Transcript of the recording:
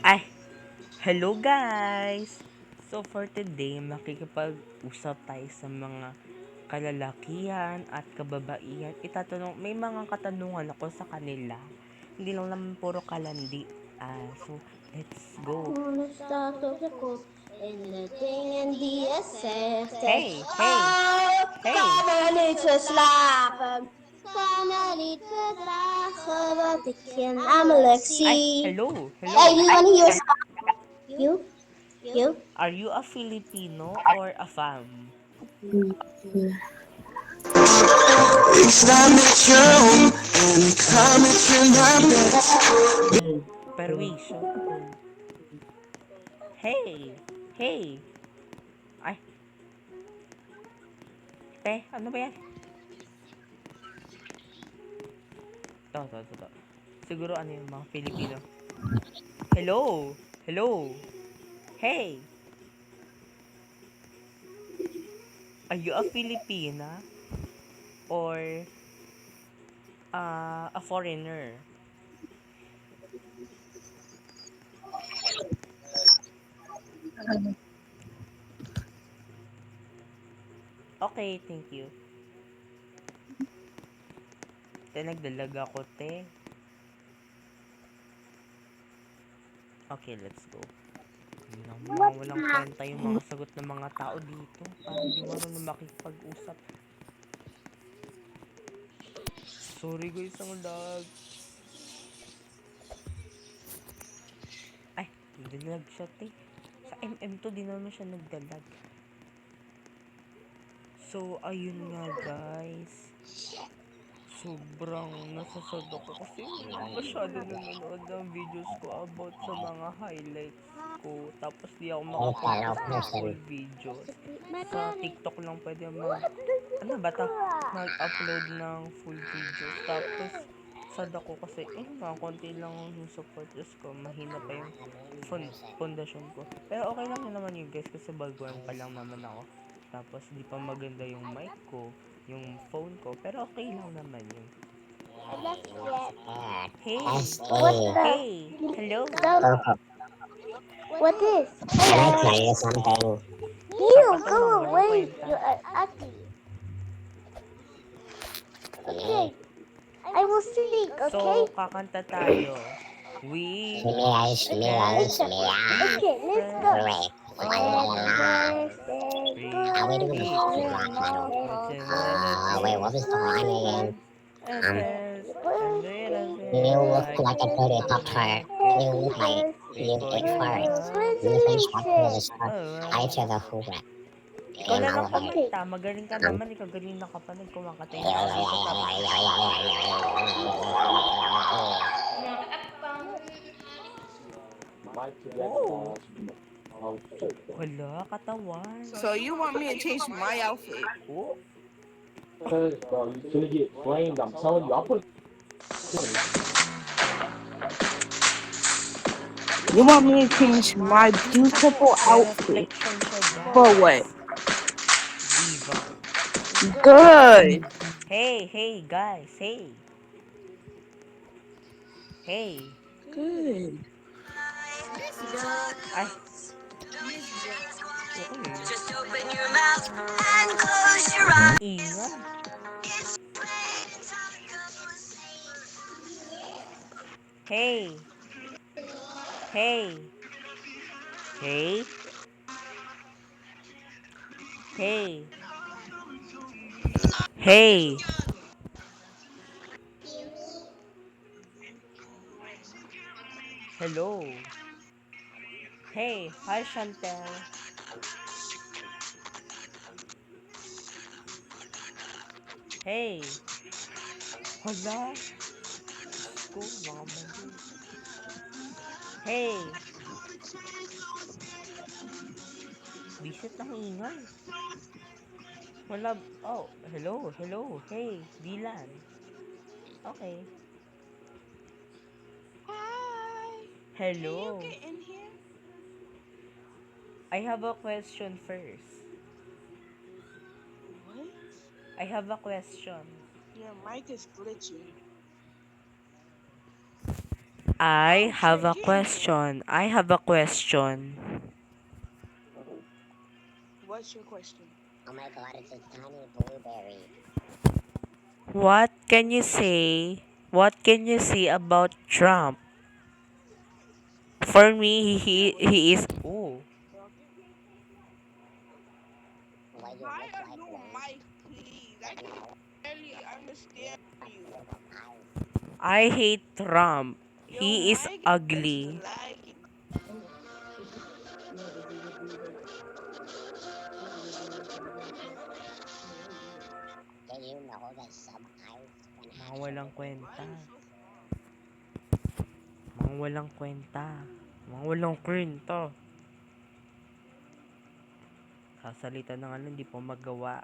Ay, hello guys! So for today, makikipag-usap tayo sa mga kalalakihan at kababaihan. May mga katanungan ako sa kanila. Hindi lang naman puro kalandi. So let's go. Wanna start of the court in the thing and the SF said, Hey, hey, oh, hey! come on, it's a slap. Come on, it's a slap. But the kid, I'm Ay, Alexi. hello, Hey, hello. do you want to hear some? You? You? Are you a Filipino or a fam? It's not metro and coming to my bed. Perwisyo. Hey, hey. Ay, ano ba yan? To. Siguro ano yung mga Filipino. Hello! Hello! Hey! Are you a Filipina? Or a foreigner? Okay, thank you. Nagdalag ako, te. Okay, let's go. Hindi lang mga walang kwenta yung mga sagot ng mga tao dito. Parang di marunong makipag-usap. Sorry guys, ang lag. Ay, nagdalag siya, te. Sa MM2, di naman siya nagdalag. So, ayun nga guys. Sobrang nasasad ako kasi hindi ako masyado nanonood ng videos ko about sa mga highlights ko. Tapos di ako makapag-post ng full videos. Sa TikTok lang pwede ano ba ta? Mag-upload ng full videos. Tapos sad ako kasi nga konti lang yung supporters ko. Mahina pa yung foundation ko. Pero okay lang yun naman yun guys kasi baguhan pa lang naman ako. Tapos di pa maganda yung mic ko, yung phone ko. Pero okay lang naman yun. Hey! Hey! Hello! What is? Can I tell you something? You Sapato lang, go walang away. kwenta. You are ugly. Okay, I will speak. Okay. So, kakanta tayo. We Shimmy, can shimmy, be Okay, let's go. friends Hooray. Happy forever. birthday to Are we Read, doing read. the you. rock battle? Wait, what was the line again? And Um, there's a little you bit look like like a dirty Pop-Tart. rocket You look like you'd before eat you farts. know You think shot with a star. I alright. to the hooray. Ikaw And na all lang of it. kumanta. Magaling ka Um, naman. Ikaw galing na ka pa. Kumakanta hindi ako dito. Tapos, oh, wala, katawan. So you want me to change my outfit? Oh, You want me to change my beautiful may outfit reflection siya, for what? guys. Diva. Good. Hey, guys. Hey. Good. Ay, okay. Ingay. Hey. Hey. Hey. Hey. Hey. Hello. Hey. Hi, Chantel. Hey. Hala. Diyos ko, mga mali. Hey. Bisit ng ingay. Wala. Oh, hello. Hey, Dylan. Okay. Hi. Can you Hello. get in here? I have a question first. What? I have a question. Your mic is glitchy. I have a question. I have a question. What's your question? Oh my god, it's a tiny blueberry. What can you say? What can you say about Trump? For me, he is. Oh, Why you I look have like no one? mic, please. I can barely understand you. I hate Trump. Your He is mic is ugly. lagging. Did you know that some eyes can Mga walang actually Why kwenta. are you so far? Mga walang kwenta. Mga walang kwenta. Sasalita na nga lang, hindi po magawa.